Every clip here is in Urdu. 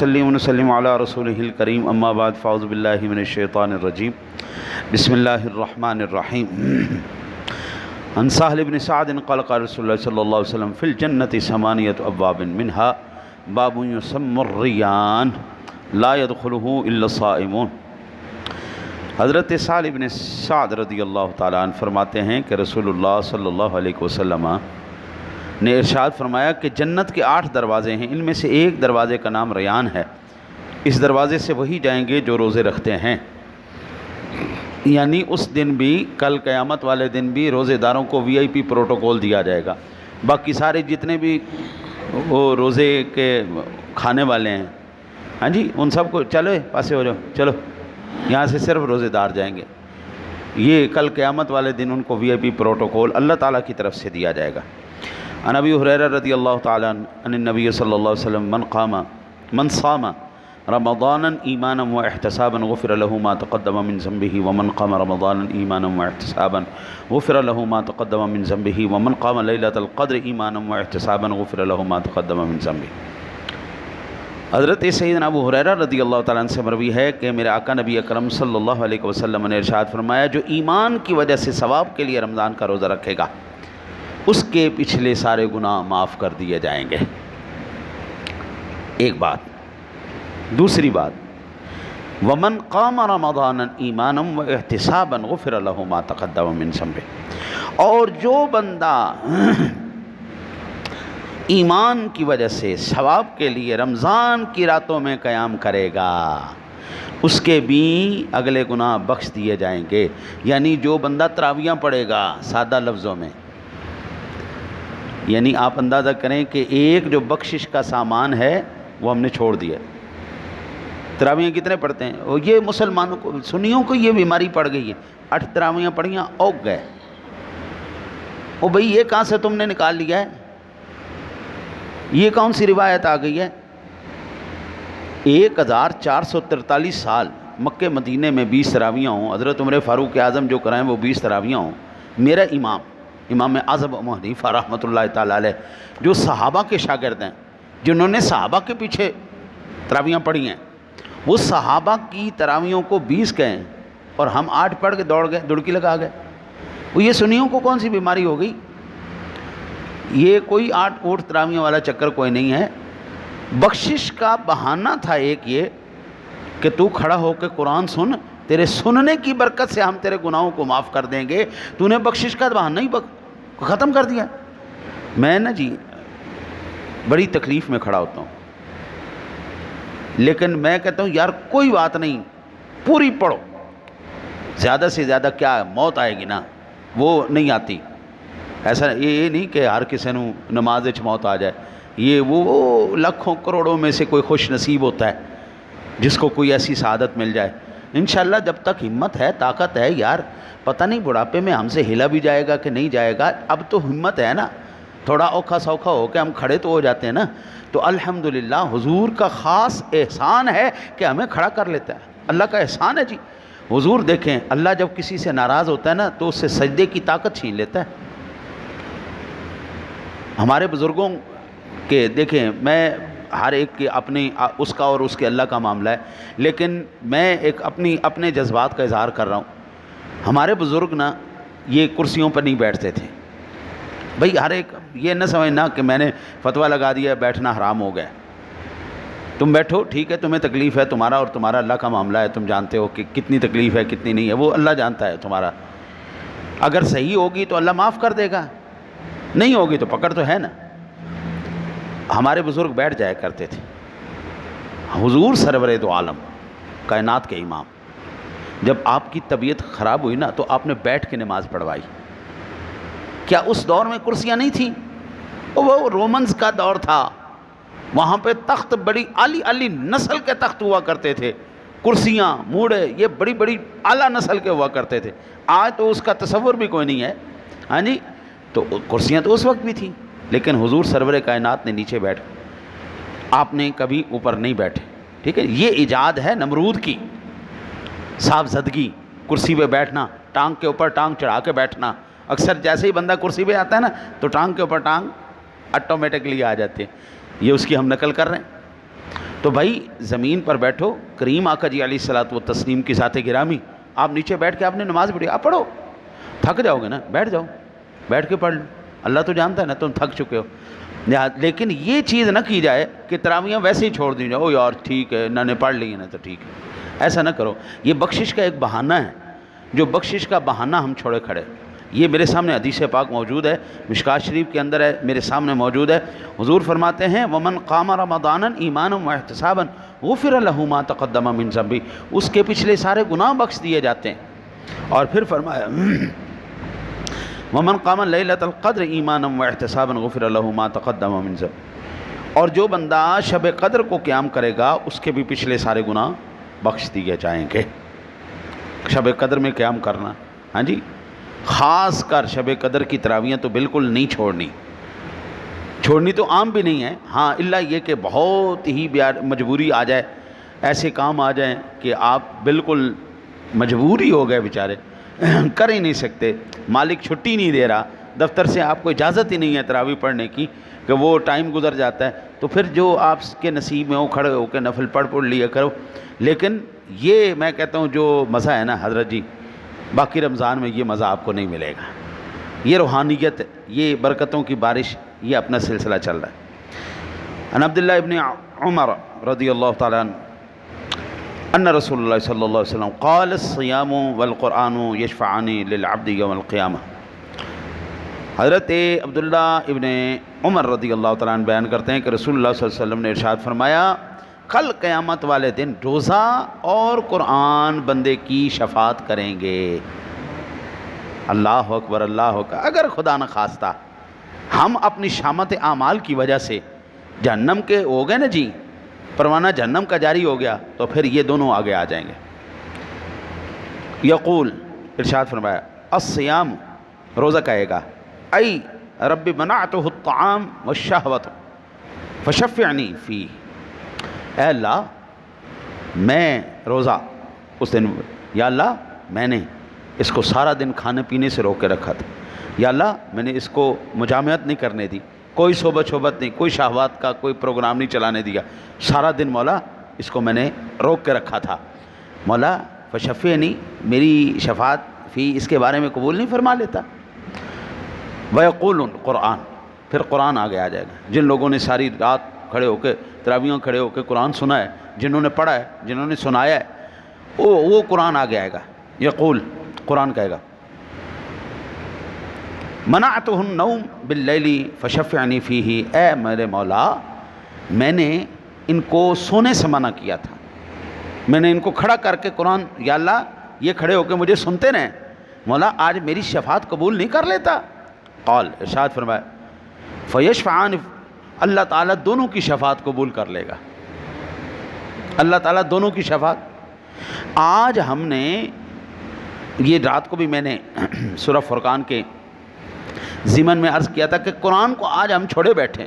صلی وسلم علی رسولہ الکریم اما بعد فاعوذ باللہ من الشیطان الرجیم بسم اللہ الرحمن الرحیم عن سہل بن سعد قال قال رسول اللہ صلی اللہ علیہ وسلم فی الجنة ثمانیۃ ابواب منها باب یسمى الریان لا يدخلہ الا الصائمون۔ حضرت سہل بن سعد رضی اللہ تعالیٰ عنہ فرماتے ہیں کہ رسول اللہ صلی اللہ علیہ وسلم نے ارشاد فرمایا کہ جنت کے 8 دروازے ہیں، ان میں سے ایک دروازے کا نام ریان ہے، اس دروازے سے وہی جائیں گے جو روزے رکھتے ہیں۔ یعنی اس دن بھی، کل قیامت والے دن بھی روزے داروں کو VIP پروٹوکول دیا جائے گا، باقی سارے جتنے بھی وہ روزے کے کھانے والے ہیں، ہاں جی، ان سب کو چلو پاسے ہو جاؤ، چلو یہاں سے صرف روزے دار جائیں گے۔ یہ کل قیامت والے دن ان کو VIP پروٹوکول اللہ تعالیٰ کی طرف سے دیا جائے گا۔ عن ابی ہریرہ رضی اللہ تعالیٰ عنہ النبی صلی اللہ علیہ وسلم من صام رمضانا ایمانا واحتسابا غفر له ما تقدم من ذنبه ومن قام رمضانا ایمانا واحتسابا غفر له ما تقدم من ذنبه ومن قام لیلۃ القدر ایمانا واحتسابا غفر له ما تقدم من ذنبه۔ حضرت سیدنا ابو ہریرہ رضی اللہ تعالیٰ عنہ سے مروی ہے کہ میرے آقا نبی اکرم صلی اللہ علیہ وسلم نے ارشاد فرمایا، جو ایمان کی وجہ سے ثواب کے لیے رمضان کا روزہ رکھے گا اس کے پچھلے سارے گناہ معاف کر دیے جائیں گے۔ ایک بات۔ دوسری بات، وَمَنْ قَامَ رَمَضَانًا إِيمَانًا وَاحْتِسَابًا غُفِرَ لَهُ مَا تَقَدَّمَ مِنْ ذَنبِهِ، اور جو بندہ ایمان کی وجہ سے ثواب کے لیے رمضان کی راتوں میں قیام کرے گا اس کے بھی اگلے گناہ بخش دیے جائیں گے۔ یعنی جو بندہ تراویحاں پڑھے گا، سادہ لفظوں میں، یعنی آپ اندازہ کریں کہ ایک جو بخشش کا سامان ہے وہ ہم نے چھوڑ دیا۔ تراویحاں کتنے پڑھتے ہیں؟ اور یہ مسلمانوں کو، سنیوں کو یہ بیماری پڑ گئی ہے، 8 تراویحاں پڑھیاں اوک گئے۔ او بھئی یہ کہاں سے تم نے نکال لیا ہے؟ یہ کون سی روایت آ گئی ہے؟ 1443 سال مکہ مدینے میں 20 تراویحاں ہوں، حضرت عمر فاروق اعظم جو کرائیں وہ 20 تراویحاں ہوں، میرا امام اعظم ابو حنیفہ رحمۃ اللہ تعالیٰ علیہ جو صحابہ کے شاگرد ہیں، جنہوں نے صحابہ کے پیچھے تراویحاں پڑھی ہیں، وہ صحابہ کی تراویحوں کو 20 کہیں اور ہم 8 پڑھ کے دوڑ گئے، دڑکی لگا گئے۔ وہ یہ سنیوں کو کون سی بیماری ہو گئی؟ یہ کوئی 8 اوٹ تراویحوں والا چکر کوئی نہیں ہے، بخشش کا بہانہ تھا ایک یہ کہ تو کھڑا ہو کے قرآن سن، تیرے سننے کی برکت سے ہم تیرے گناہوں کو معاف کر دیں گے۔ تو نے بخشش کا بہانہ ہی ختم کر دیا۔ میں نا جی بڑی تکلیف میں کھڑا ہوتا ہوں، لیکن میں کہتا ہوں یار کوئی بات نہیں، پوری پڑھو، زیادہ سے زیادہ کیا موت آئے گی نا، وہ نہیں آتی۔ ایسا یہ نہیں کہ ہر کسی نو نماز وچ موت آ جائے، یہ وہ لاکھوں کروڑوں میں سے کوئی خوش نصیب ہوتا ہے جس کو کوئی ایسی سعادت مل جائے۔ انشاءاللہ جب تک ہمت ہے، طاقت ہے، یار پتہ نہیں بڑھاپے میں ہم سے ہلا بھی جائے گا کہ نہیں جائے گا، اب تو ہمت ہے نا، تھوڑا اوکھا سوکھا ہو کے ہم کھڑے تو ہو جاتے ہیں نا، تو الحمدللہ حضور کا خاص احسان ہے کہ ہمیں کھڑا کر لیتا ہے، اللہ کا احسان ہے جی۔ حضور دیکھیں، اللہ جب کسی سے ناراض ہوتا ہے نا تو اس سے سجدے کی طاقت چھین لیتا ہے۔ ہمارے بزرگوں کے دیکھیں، میں ہر ایک کے اپنی اس کا اور اس کے اللہ کا معاملہ ہے، لیکن میں ایک اپنے جذبات کا اظہار کر رہا ہوں۔ ہمارے بزرگ نا یہ کرسیوں پر نہیں بیٹھتے تھے۔ بھئی ہر ایک یہ نہ سمجھنا کہ میں نے فتویٰ لگا دیا بیٹھنا حرام ہو گیا۔ تم بیٹھو، ٹھیک ہے، تمہیں تکلیف ہے، تمہارا اور تمہارا اللہ کا معاملہ ہے، تم جانتے ہو کہ کتنی تکلیف ہے کتنی نہیں ہے، وہ اللہ جانتا ہے تمہارا۔ اگر صحیح ہوگی تو اللہ معاف کر دے گا، نہیں ہوگی تو پکڑ تو ہے نا۔ ہمارے بزرگ بیٹھ جایا کرتے تھے۔ حضور سرور دو عالم، کائنات کے امام، جب آپ کی طبیعت خراب ہوئی نا تو آپ نے بیٹھ کے نماز پڑھوائی۔ کیا اس دور میں کرسیاں نہیں تھیں؟ وہ رومنز کا دور تھا، وہاں پہ تخت بڑی اعلی نسل کے تخت ہوا کرتے تھے، کرسیاں موڑے یہ بڑی بڑی اعلیٰ نسل کے ہوا کرتے تھے۔ آج تو اس کا تصور بھی کوئی نہیں ہے، ہاں جی، تو کرسیاں تو اس وقت بھی تھیں، لیکن حضور سرور کائنات نے نیچے بیٹھ، آپ نے کبھی اوپر نہیں بیٹھے، ٹھیک ہے۔ یہ ایجاد ہے نمرود کی، صاحب زدگی، کرسی پہ بیٹھنا، ٹانگ کے اوپر ٹانگ چڑھا کے بیٹھنا۔ اکثر جیسے ہی بندہ کرسی پہ آتا ہے نا تو ٹانگ کے اوپر ٹانگ آٹومیٹکلی آ جاتی ہے، یہ اس کی ہم نقل کر رہے ہیں۔ تو بھائی زمین پر بیٹھو، کریم آقا جی علیہ الصلوۃ والتسلیم کی ذات گرامی، آپ نیچے بیٹھ کے آپ نے نماز پڑھی، آپ پڑھو، تھک جاؤ گے نا بیٹھ جاؤ، بیٹھ کے پڑھ لو، اللہ تو جانتا ہے نا تم تھک چکے ہو۔ لیکن یہ چیز نہ کی جائے کہ تراویحاں ویسے ہی چھوڑ دی جائے، او یار ٹھیک ہے انہوں نے پڑھ لی ہے نا تو ٹھیک ہے، ایسا نہ کرو۔ یہ بخشش کا ایک بہانہ ہے، جو بخشش کا بہانہ ہم چھوڑے کھڑے۔ یہ میرے سامنے حدیث پاک موجود ہے، مشکوٰۃ شریف کے اندر ہے، میرے سامنے موجود ہے۔ حضور فرماتے ہیں وَمَنْ قَامَ رَمَضَانًا ایمانًا وَاحْتِسَابًا غُفِرَ لَهُ مَا تَقَدَّمَ مِنْ ذَنبِهِ، اس کے پچھلے سارے گناہ بخش دیے جاتے ہیں۔ اور پھر فرمایا وَمَنْ قَامَ لَيْلَةَ الْقَدْرِ ایمانًا وَاحْتِسَابًا غُفِرَ لَهُ مَا تَقَدَّمَ مِنْ ذَنبِهِ، اور جو بندہ شب قدر کو قیام کرے گا اس کے بھی پچھلے سارے گناہ بخش دیے جائیں گے۔ شب قدر میں قیام کرنا، ہاں جی، خاص کر شب قدر کی تراویحیں تو بالکل نہیں چھوڑنی تو عام بھی نہیں ہے، ہاں الا یہ کہ بہت ہی مجبوری آ جائے، ایسے کام آ جائیں کہ آپ بالکل مجبوری ہو گئے بیچارے، کر ہی نہیں سکتے، مالک چھٹی نہیں دے رہا، دفتر سے آپ کو اجازت ہی نہیں ہے تراویح پڑھنے کی، کہ وہ ٹائم گزر جاتا ہے، تو پھر جو آپ کے نصیب میں ہو کھڑے ہو کے نفل پڑھ لیا کرو۔ لیکن یہ میں کہتا ہوں جو مزہ ہے نا حضرت جی، باقی رمضان میں یہ مزہ آپ کو نہیں ملے گا، یہ روحانیت، یہ برکتوں کی بارش، یہ اپنا سلسلہ چل رہا ہے۔ عن عبداللہ ابن عمر رضی اللہ تعالیٰ عنہ ان رسول اللہ صلی اللہ علیہ وسلم قال الصیام والقرآن یشفعان للعبد یوم القیامہ۔ حضرت عبداللہ ابن عمر رضی اللہ تعالیٰ عنہ بیان کرتے ہیں کہ رسول اللہ صلی اللہ علیہ وسلم نے ارشاد فرمایا کل قیامت والے دن روزہ اور قرآن بندے کی شفاعت کریں گے۔ اللہ اکبر، اللہ اکبر۔ اگر خدا نہ خواستہ ہم اپنی شامت اعمال کی وجہ سے جہنم کے ہو گئے نا جی، پروانہ جہنم کا جاری ہو گیا، تو پھر یہ دونوں آگے آ جائیں گے۔ یقول، ارشاد فرمایا الصیام، روزہ کہے گا ای رب منعتہ الطعام والشہوۃ فشفعنی فی، اے اللہ میں روزہ اس دن، یا اللہ میں نے اس کو سارا دن کھانے پینے سے روک کے رکھا تھا، یا اللہ میں نے اس کو مجامعت نہیں کرنے دی، کوئی صحبت نہیں، کوئی شہوات کا کوئی پروگرام نہیں چلانے دیا، سارا دن مولا اس کو میں نے روک کے رکھا تھا، مولا فشفعنی، میری شفاعت فی اس کے بارے میں قبول نہیں فرما لیتا۔ وَيَقُولُ قرآن، پھر قرآن آگے آ جائے گا۔ جن لوگوں نے ساری رات کھڑے ہو کے تراویحاں کھڑے ہو کے قرآن سنا ہے، جنہوں نے پڑھا ہے، جنہوں نے سنایا ہے، وہ قرآن آگے آئے گا۔ یقول، قرآن کہے گا منعتہ النوم باللیل فشفعنی فیہ، اے میرے مولا میں نے ان کو سونے سے منع کیا تھا، میں نے ان کو کھڑا کر کے قرآن، یا اللہ یہ کھڑے ہو کے مجھے سنتے رہیں، مولا آج میری شفاعت قبول نہیں کر لیتا۔ قال، ارشاد فرمایا فیشفعان، اللہ تعالیٰ دونوں کی شفاعت قبول کر لے گا، اللہ تعالیٰ دونوں کی شفاعت۔ آج ہم نے یہ رات کو بھی میں نے سورہ فرقان کے ضمن میں عرض کیا تھا کہ قرآن کو آج ہم چھوڑے بیٹھے،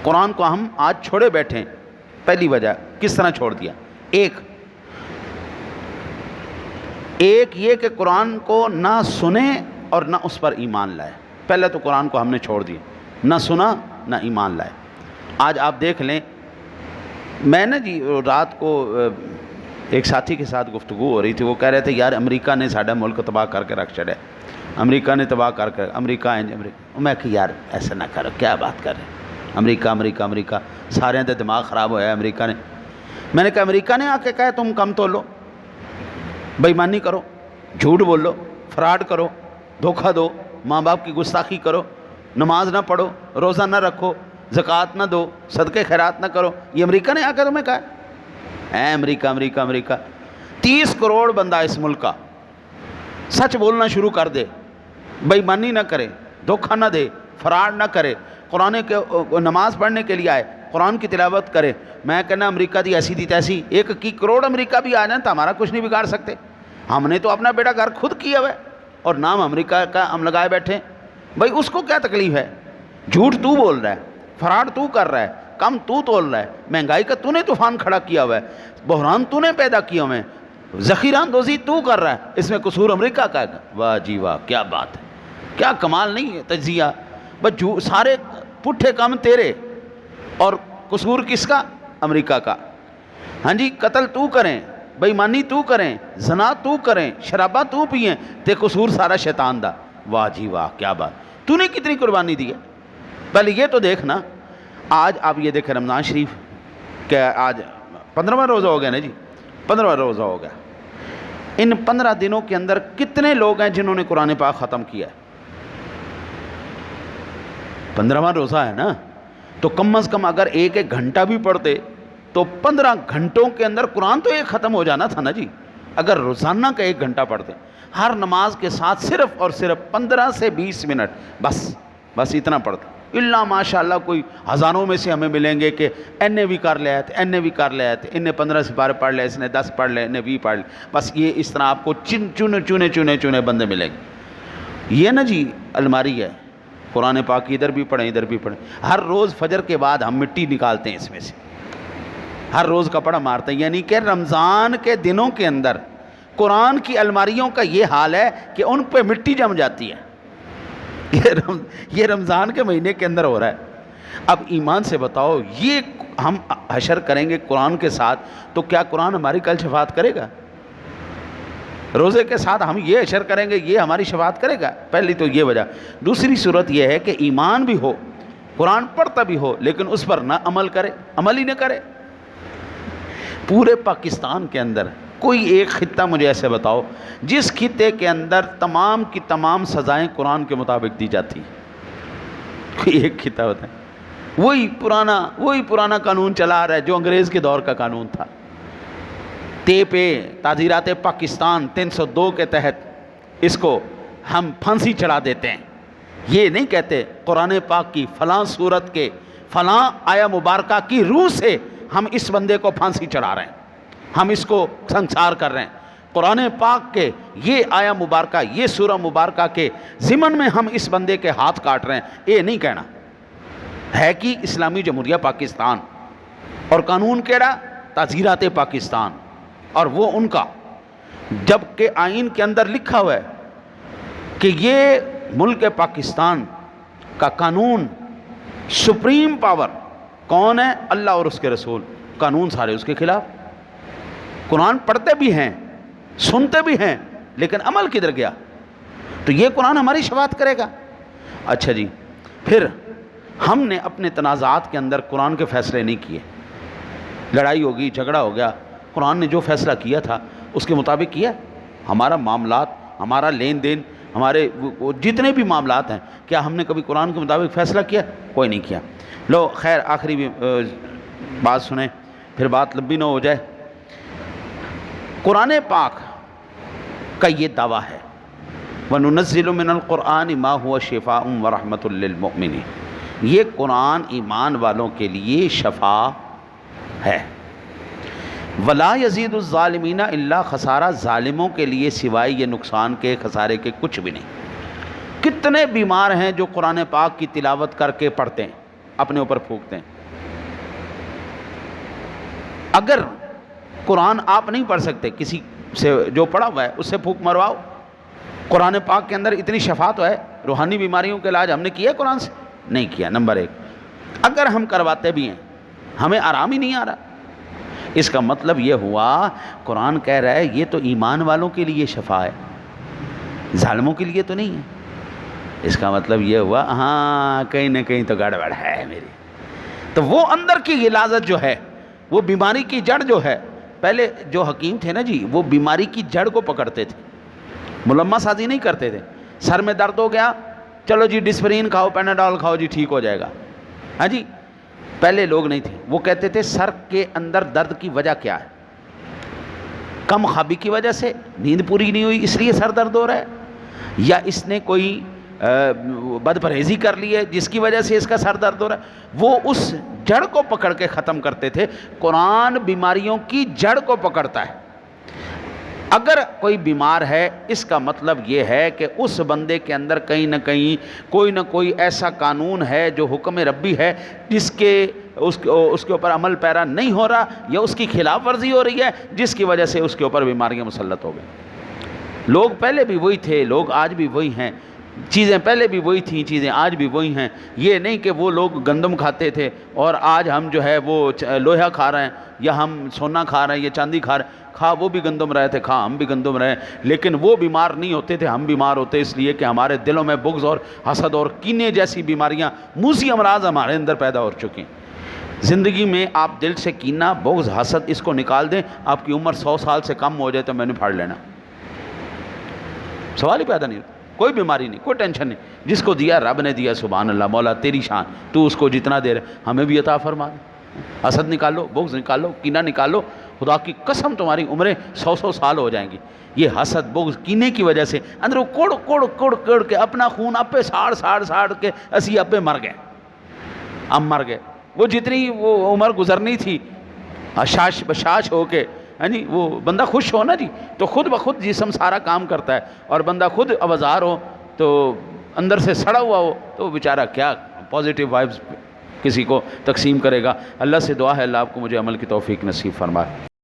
قرآن کو ہم آج چھوڑے بیٹھے۔ پہلی وجہ کس طرح چھوڑ دیا؟ ایک یہ کہ قرآن کو نہ سنے اور نہ اس پر ایمان لائے۔ پہلے تو قرآن کو ہم نے چھوڑ دیا، نہ سنا نہ ایمان لائے۔ آج آپ دیکھ لیں، میں نے جی رات کو ایک ساتھی کے ساتھ گفتگو ہو رہی تھی، وہ کہہ رہے تھے یار امریکہ نے ساڈا ملک تباہ کر کے رکھ چھڑے، امریکہ نے تباہ کر کے، امریکہ میں کہ یار ایسا نہ کرو، کیا بات کر رہے ہیں، امریکہ سارے دے دماغ خراب ہوا ہے امریکہ نے۔ میں نے کہا امریکہ نے آ کے کہا تم کم تولو، بے ایمانی کرو، جھوٹ بولو، فراڈ کرو، دھوکہ دو، ماں باپ کی گستاخی کرو، نماز نہ پڑھو، روزہ نہ رکھو، زکوٰۃ نہ دو، صدقے خیرات نہ کرو، یہ امریکہ نے آ کے تمہیں کہا؟ اے امریکہ 30 کروڑ بندہ اس ملک کا سچ بولنا شروع کر دے، بے ایمانی نہ کرے، دھوکہ نہ دے، فراڈ نہ کرے، قرآن کے نماز پڑھنے کے لیے آئے، قرآن کی تلاوت کرے، میں کہنا امریکہ دی ایسی دی تیسی، 1 کروڑ امریکہ بھی آ جائیں تو ہمارا کچھ نہیں بگاڑ سکتے۔ ہم نے تو اپنا بیٹا گھر خود کیا ہوا ہے اور نام امریکہ کا ہم لگائے بیٹھے، بھائی اس کو کیا تکلیف ہے؟ جھوٹ تو بول رہا ہے، فراڈ تو کر رہا ہے، کم تو تول رہا ہے، مہنگائی کا تو نے طوفان کھڑا کیا ہوا ہے، بحران تو نے پیدا کیا ہوئے ہیں، ذخیرہ اندوزی تو کر رہا ہے، اس میں قصور امریکہ کا ہے۔ واہ جی واہ، کیا بات ہے، کیا کمال نہیں ہے تجزیہ، بس سارے پٹھے کام تیرے اور قصور کس کا؟ امریکہ کا، ہاں جی قتل تو کریں، بےایمانی تو کریں، زنا تو کریں، شرابہ تو پئیں، تے قصور سارا شیطان دا۔ واہ جی واہ کیا بات، تو نے کتنی قربانی دی ہے۔ پہلے یہ تو دیکھنا، آج آپ یہ دیکھیں رمضان شریف کہ آج 15واں روزہ ہو گیا نا جی، 15واں روزہ ہو گیا۔ ان 15 دنوں کے اندر کتنے لوگ ہیں جنہوں نے قرآن پاک ختم کیا ہے؟ 15واں روزہ ہے نا، تو کم از کم اگر ایک ایک گھنٹہ بھی پڑھتے تو 15 گھنٹوں کے اندر قرآن تو ایک ختم ہو جانا تھا نا جی۔ اگر روزانہ کا 1 گھنٹہ پڑھتے، ہر نماز کے ساتھ صرف اور صرف 15 سے 20 منٹ، بس اتنا پڑھتے۔ اللہ ماشاء اللہ کوئی ہزاروں میں سے ہمیں ملیں گے کہ اینے بھی کر لے آئے، اینے بھی کر لے آئے، انہیں 15 سپارے پڑھ لے، اس نے 10 پڑھ لے، انہیں 20 پڑھ لے، بس یہ اس طرح آپ کو چنے بندے ملیں گے۔ یہ نا جی الماری ہے، قرآن پاک ادھر بھی پڑھیں ادھر بھی پڑھیں۔ ہر روز فجر کے بعد ہم مٹی نکالتے ہیں اس میں سے، ہر روز کپڑا مارتے ہیں، یعنی کہ رمضان کے دنوں کے اندر قرآن کی الماریوں کا یہ حال ہے کہ ان پہ مٹی جم جاتی ہے۔ یہ رمضان کے مہینے کے اندر ہو رہا ہے۔ اب ایمان سے بتاؤ، یہ ہم حشر کریں گے قرآن کے ساتھ تو کیا قرآن ہماری کل شفاعت کرے گا؟ روزے کے ساتھ ہم یہ حشر کریں گے، یہ ہماری شفاعت کرے گا؟ پہلی تو یہ وجہ۔ دوسری صورت یہ ہے کہ ایمان بھی ہو، قرآن پڑھتا بھی ہو، لیکن اس پر نہ عمل کرے، عمل ہی نہ کرے۔ پورے پاکستان کے اندر کوئی ایک خطہ مجھے ایسے بتاؤ جس خطے کے اندر تمام کی تمام سزائیں قرآن کے مطابق دی جاتی، کوئی ایک خطہ ہوتا ہے؟ وہی پرانا قانون چلا آ رہا ہے جو انگریز کے دور کا قانون تھا۔ تعزیرات پاکستان 302 کے تحت اس کو ہم پھانسی چڑھا دیتے ہیں۔ یہ نہیں کہتے قرآن پاک کی فلاں صورت کے فلاں آیا مبارکہ کی روح سے ہم اس بندے کو پھانسی چڑھا رہے ہیں، ہم اس کو سنسار کر رہے ہیں۔ قرآن پاک کے یہ آیا مبارکہ، یہ سورہ مبارکہ کے ضمن میں ہم اس بندے کے ہاتھ کاٹ رہے ہیں، یہ نہیں کہنا ہے کہ اسلامی جمہوریہ پاکستان اور قانون کہڑا؟ تعزیرات پاکستان، اور وہ ان کا، جبکہ آئین کے اندر لکھا ہوا ہے کہ یہ ملک پاکستان کا قانون سپریم پاور کون ہے؟ اللہ اور اس کے رسول۔ قانون سارے اس کے خلاف۔ قرآن پڑھتے بھی ہیں، سنتے بھی ہیں، لیکن عمل کدھر گیا؟ تو یہ قرآن ہماری شفاعت کرے گا؟ اچھا جی، پھر ہم نے اپنے تنازعات کے اندر قرآن کے فیصلے نہیں کیے، لڑائی ہوگی، جھگڑا ہو گیا، قرآن نے جو فیصلہ کیا تھا اس کے مطابق کیا۔ ہمارا معاملات، ہمارا لین دین، ہمارے جتنے بھی معاملات ہیں، کیا ہم نے کبھی قرآن کے مطابق فیصلہ کیا؟ کوئی نہیں کیا۔ لو خیر، آخری بھی بات سنیں، پھر بات لمبی نہ ہو جائے۔ قرآن پاک کا یہ دعویٰ ہے وَنُنَزِّلُ مِنَ الْقُرْآنِ مَا هُوَ شِفَاءٌ وَرَحْمَةٌ لِّلْمُؤْمِنِينَ، یہ قرآن ایمان والوں کے لیے شفا ہے۔ وَلَا يَزِيدُ الظَّالِمِينَ إِلَّا خسارہ، ظالموں کے لیے سوائے یہ نقصان کے، خسارے کے کچھ بھی نہیں۔ کتنے بیمار ہیں جو قرآن پاک کی تلاوت کر کے پڑھتے ہیں، اپنے اوپر پھونکتے ہیں۔ اگر قرآن آپ نہیں پڑھ سکتے، کسی سے جو پڑھا ہوا ہے اس سے پھونک مرواؤ۔ قرآن پاک کے اندر اتنی شفا تو ہے، روحانی بیماریوں کے علاج ہم نے کیا ہے قرآن سے؟ نہیں کیا۔ نمبر 1، اگر ہم کرواتے بھی ہیں ہمیں آرام ہی نہیں آ رہا، اس کا مطلب یہ ہوا قرآن کہہ رہا ہے یہ تو ایمان والوں کے لیے شفا ہے، ظالموں کے لیے تو نہیں ہے۔ اس کا مطلب یہ ہوا ہاں کہیں نہ کہیں تو گڑبڑ ہے میری۔ تو وہ اندر کی غلاظت جو ہے، وہ بیماری کی جڑ جو ہے، پہلے جو حکیم تھے نا جی، وہ بیماری کی جڑ کو پکڑتے تھے، ملمہ سازی نہیں کرتے تھے۔ سر میں درد ہو گیا، چلو جی ڈسپرین کھاؤ، پیناڈول کھاؤ جی ٹھیک ہو جائے گا، ہاں جی۔ پہلے لوگ نہیں تھے، وہ کہتے تھے سر کے اندر درد کی وجہ کیا ہے؟ کم خوابی کی وجہ سے، نیند پوری نہیں ہوئی اس لیے سر درد ہو رہا ہے، یا اس نے کوئی بد پرہیزی کر لی ہے جس کی وجہ سے اس کا سر درد ہو رہا ہے۔ وہ اس جڑ کو پکڑ کے ختم کرتے تھے۔ قرآن بیماریوں کی جڑ کو پکڑتا ہے۔ اگر کوئی بیمار ہے، اس کا مطلب یہ ہے کہ اس بندے کے اندر کہیں نہ کہیں کوئی نہ کوئی ایسا قانون ہے جو حکم ربی ہے، جس کے اس کے اوپر عمل پیرا نہیں ہو رہا، یا اس کی خلاف ورزی ہو رہی ہے، جس کی وجہ سے اس کے اوپر بیماریاں مسلط ہو گئی۔ لوگ پہلے بھی وہی تھے، لوگ آج بھی وہی ہیں۔ چیزیں پہلے بھی وہی تھیں، چیزیں آج بھی وہی ہیں. یہ نہیں کہ وہ لوگ گندم کھاتے تھے اور آج ہم جو ہے وہ لوہا کھا رہے ہیں، یا ہم سونا کھا رہے ہیں یا چاندی کھا رہے ہیں. کھا وہ بھی گندم رہے تھے، کھا ہم بھی گندم رہے، لیکن وہ بیمار نہیں ہوتے تھے، ہم بیمار ہوتے اس لیے کہ ہمارے دلوں میں بغض اور حسد اور کینے جیسی بیماریاں، موذی امراض ہمارے اندر پیدا ہو چکی ہیں. زندگی میں آپ دل سے کینہ، بغض، حسد اس کو نکال دیں، آپ کی عمر 100 سال سے کم ہو جائے تو میں نے پھاڑ لینا، سوال ہی پیدا نہیں ہوتا. کوئی بیماری نہیں، کوئی ٹینشن نہیں. جس کو دیا رب نے دیا، سبحان اللہ، مولا تیری شان، تو اس کو جتنا دے رہے ہمیں بھی عطا فرما دے. حسد نکالو، بغض نکالو، کینہ نکالو، خدا کی قسم تمہاری عمریں 100 سال ہو جائیں گی. یہ حسد، بغض، کینے کی وجہ سے اندروں کوڑ کے اپنا خون اپے ساڑ کے اسی اپے مر گئے. ہم مر گئے. وہ جتنی وہ عمر گزرنی تھی اشاش بشاش ہو کے، ہاں جی، وہ بندہ خوش ہو نا جی تو خود بخود جسم سارا کام کرتا ہے، اور بندہ خود اوزار ہو تو اندر سے سڑا ہوا ہو تو وہ بیچارہ کیا پازیٹیو وائبز کسی کو تقسیم کرے گا. اللہ سے دعا ہے اللہ آپ کو مجھے عمل کی توفیق نصیب فرمائے.